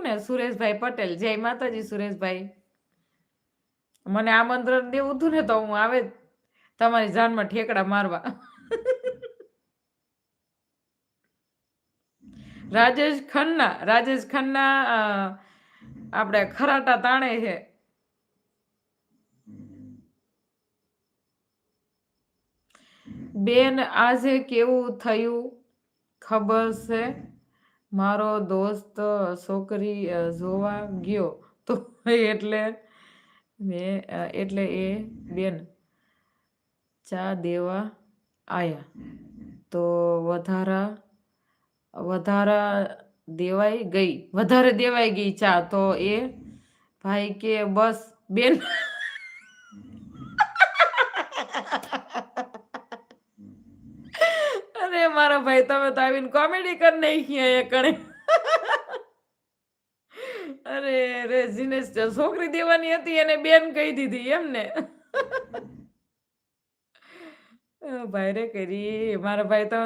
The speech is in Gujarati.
ને સુરેશભાઈ પટેલ. જય માતાજી સુરેશભાઈ. મને આમંત્રણ દેવું હતું ને તો હું આવે તમારી જાનમાં ઠેકડા મારવા. રાજેશ ખન્ના આપણે ખરાટા તાણે છે. બેન આજે કેવું થયું ખબર છે? મારો દોસ્ત છોકરી જોવા ગયો તો એટલે એ બેન ચા દેવા આયા તો વધારે દેવાઈ ગઈ ચા તો એ ભાઈ કે બસ બેન. અરે મારા ભાઈ તમે તો આવીને કોમેડી કરી નાખી એ કણે. અરે રે જીનેશ છોકરી દેવાની હતી એને બેન કહી દીધી એમ ને. ભાઈ રે કરી મારા ભાઈ તમે